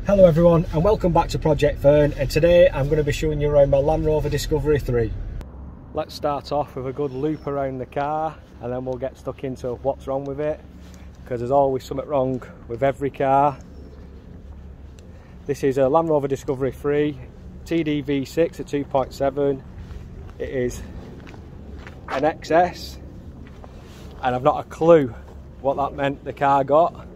Hello everyone and welcome back to Project Fern, and today I'm going to be showing you around my Land Rover Discovery 3. Let's start off with a good loop around the car and then we'll get stuck into what's wrong with it, because there's always something wrong with every car. This is a Land Rover Discovery 3 TD V6 at 2.7. It is an XS and I've not a clue what that meant the car got.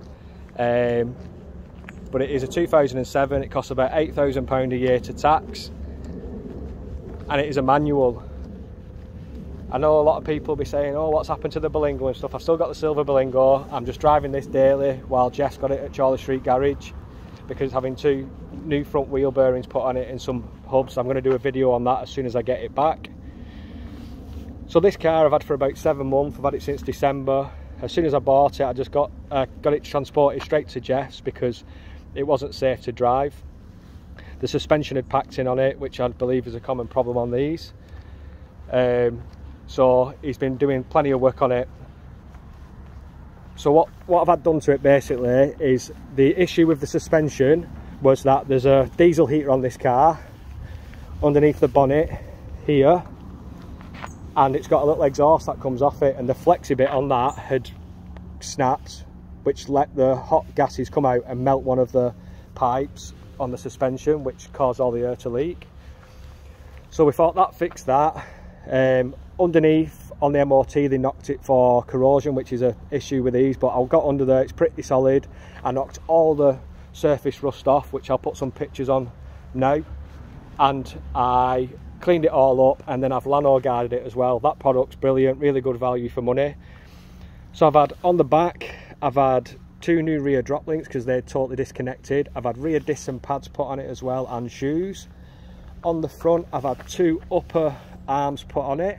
But it is a 2007, it costs about £8,000 a year to tax, and it is a manual. I know a lot of people will be saying, oh, what's happened to the Berlingo and stuff. I've still got the silver Berlingo. I'm just driving this daily while Jeff's got it at Charlie Street Garage, because it's having two new front wheel bearings put on it and some hubs. I'm going to do a video on that as soon as I get it back. So this car I've had for about 7 months. I've had it since December. As soon as I bought it, I just got it transported straight to Jeff's because it wasn't safe to drive. The suspension had packed in on it, which I believe is a common problem on these. So he's been doing plenty of work on it. So what I've had done to it basically is, the issue with the suspension was that there's a diesel heater on this car underneath the bonnet here, and it's got a little exhaust that comes off it, and the flexi bit on that had snapped, which let the hot gases come out and melt one of the pipes on the suspension, which caused all the air to leak. So we thought that fixed that. Underneath on the MOT they knocked it for corrosion, which is an issue with these, but I got under there, it's pretty solid. I knocked all the surface rust off, which I'll put some pictures on now, and I cleaned it all up, and then I've lano guarded it as well. That product's brilliant, really good value for money. So I've had on the back, I've had 2 new rear drop links because they're totally disconnected. I've had rear discs and pads put on it as well, and shoes. On the front I've had 2 upper arms put on it.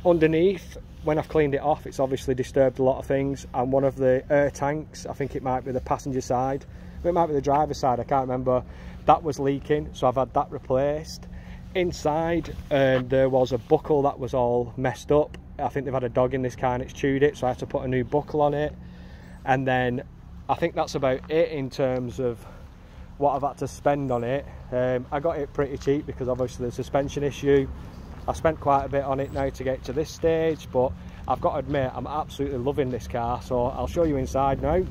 Underneath, when I've cleaned it off, it's obviously disturbed a lot of things, and one of the air tanks, I think it might be the passenger side, it might be the driver's side, I can't remember, that was leaking, so I've had that replaced. Inside there was a buckle that was all messed up. I think they've had a dog in this car and it's chewed it, so I had to put a new buckle on it. And then I think that's about it in terms of what I've had to spend on it. I got it pretty cheap because obviously the suspension issue. I spent quite a bit on it now to get to this stage, but I've got to admit I'm absolutely loving this car, so I'll show you inside now.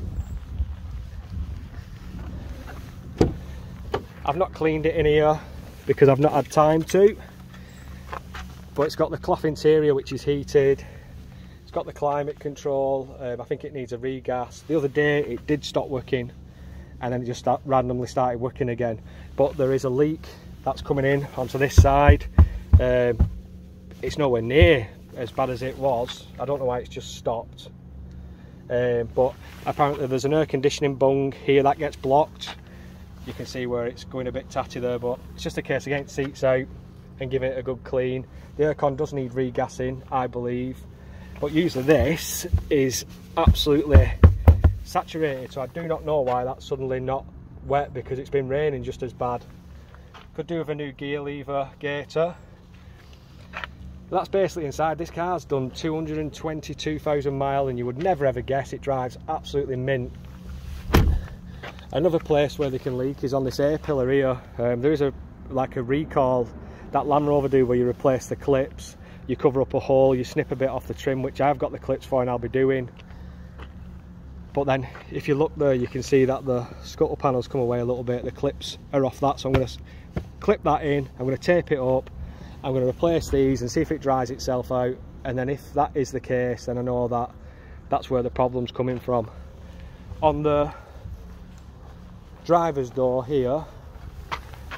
I've not cleaned it in here because I've not had time to, but it's got the cloth interior which is heated. It's got the climate control. I think it needs a regas. The other day it did stop working and then it just randomly started working again, but there is a leak that's coming in onto this side. It's nowhere near as bad as it was. I don't know why it's just stopped, but apparently there's an air conditioning bung here that gets blocked. You can see where it's going a bit tatty there, but it's just a case of getting the seats out and giving it a good clean. The aircon does need regassing, I believe, but usually this is absolutely saturated, so I do not know why that's suddenly not wet, because it's been raining just as bad. Could do with a new gear lever gator. But that's basically inside. This car's done 222,000 miles and you would never ever guess it drives absolutely mint. Another place where they can leak is on this A-pillar here. There is like a recall that Land Rover do where you replace the clips, you cover up a hole, you snip a bit off the trim, which I've got the clips for and I'll be doing. But then if you look there, you can see that the scuttle panels come away a little bit, the clips are off that, so I'm going to clip that in, I'm going to tape it up, I'm going to replace these and see if it dries itself out, and then if that is the case, then I know that that's where the problem's coming from. On the driver's door here,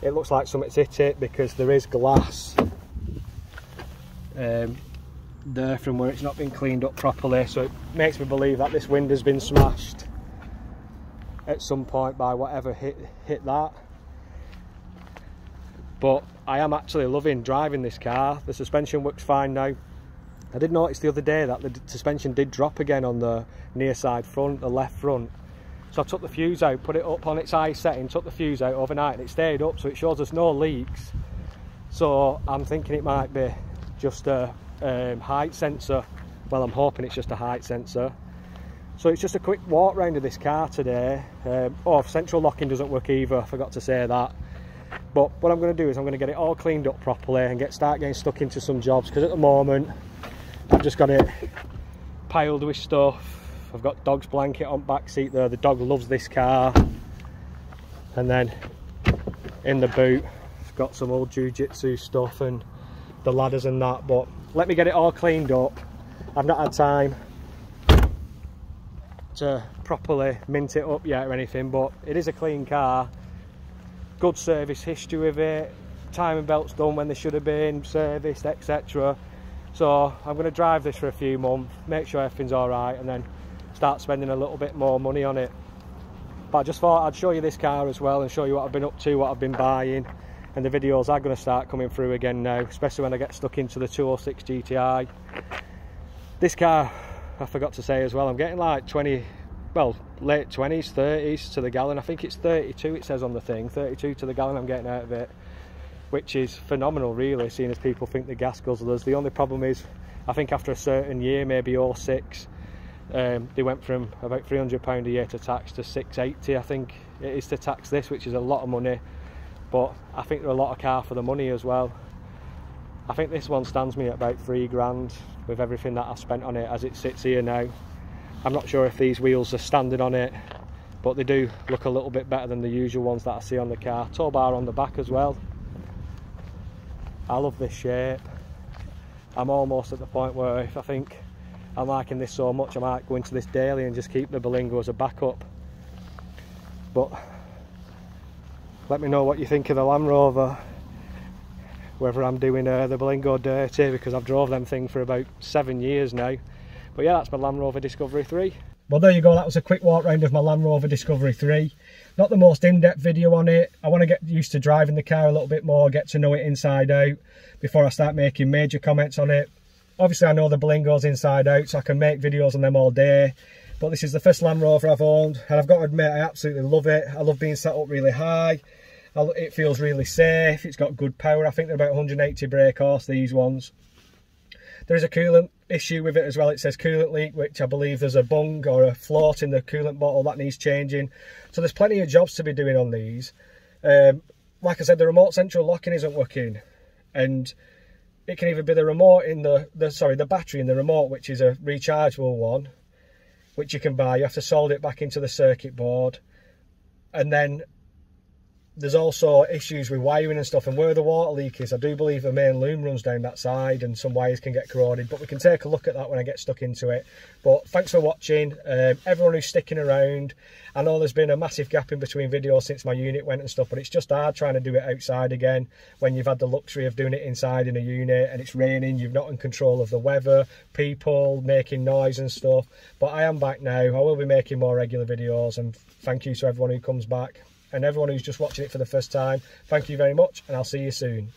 it looks like something's hit it because there is glass there from where it's not been cleaned up properly, so it makes me believe that this window's been smashed at some point by whatever hit that. But I am actually loving driving this car. The suspension works fine now. I did notice the other day that the suspension did drop again on the near side front, the left front. So I took the fuse out, put it up on its high setting, took the fuse out overnight, and it stayed up, so it shows us no leaks. So I'm thinking it might be just a height sensor. Well, I'm hoping it's just a height sensor. So it's just a quick walk round of this car today. Oh, central locking doesn't work either, I forgot to say that. But what I'm going to do is I'm going to get it all cleaned up properly and start getting stuck into some jobs, because at the moment I've just got it piled with stuff. I've got dog's blanket on back seat there, the dog loves this car. And then in the boot I've got some old jiu-jitsu stuff and the ladders and that, but let me get it all cleaned up. I've not had time to properly mint it up yet or anything, but it is a clean car, good service history with it, timing belts done when they should have been serviced, etc. So I'm going to drive this for a few months, make sure everything's alright, and then start spending a little bit more money on it. But I just thought I'd show you this car as well and show you what I've been up to, what I've been buying, and the videos are going to start coming through again now, especially when I get stuck into the 206 GTI. This car, I forgot to say as well, I'm getting like late 20s, 30s to the gallon. I think it's 32 it says on the thing, 32 to the gallon I'm getting out of it, which is phenomenal really, seeing as people think the gas guzzlers. The only problem is, I think after a certain year, maybe 06, they went from about £300 a year to tax to £680 I think it is to tax this, which is a lot of money, but I think they're a lot of car for the money as well. I think this one stands me at about £3 with everything that I've spent on it as it sits here now. I'm not sure if these wheels are standard on it, but they do look a little bit better than the usual ones that I see on the car. Tow bar on the back as well. I love this shape. I'm almost at the point where if I think I'm liking this so much, I might go into this daily and just keep the Berlingo as a backup. But let me know what you think of the Land Rover, whether I'm doing the Berlingo dirty, because I've drove them thing for about 7 years now. But yeah, that's my Land Rover Discovery 3. Well, there you go, that was a quick walk round of my Land Rover Discovery 3. Not the most in-depth video on it. I want to get used to driving the car a little bit more, get to know it inside out before I start making major comments on it. Obviously I know the Berlingo's inside out, so I can make videos on them all day. But this is the first Land Rover I've owned, and I've got to admit I absolutely love it. I love being set up really high. It feels really safe, it's got good power. I think they're about 180 brake horse, these ones. There is a coolant issue with it as well. It says coolant leak, which I believe there's a bung or a float in the coolant bottle that needs changing. So there's plenty of jobs to be doing on these. Like I said, the remote central locking isn't working, and it can either be the remote in the battery in the remote, which is a rechargeable one, which you can buy. You have to solder it back into the circuit board, and then there's also issues with wiring and stuff, and where the water leak is, I do believe the main loom runs down that side and some wires can get corroded, but we can take a look at that when I get stuck into it. But thanks for watching, everyone who's sticking around. I know there's been a massive gap in between videos since my unit went and stuff, but it's just hard trying to do it outside again when you've had the luxury of doing it inside in a unit and it's raining, you're not in control of the weather, people making noise and stuff. But I am back now, I will be making more regular videos, and thank you to everyone who comes back. And everyone who's just watching it for the first time, thank you very much, and I'll see you soon.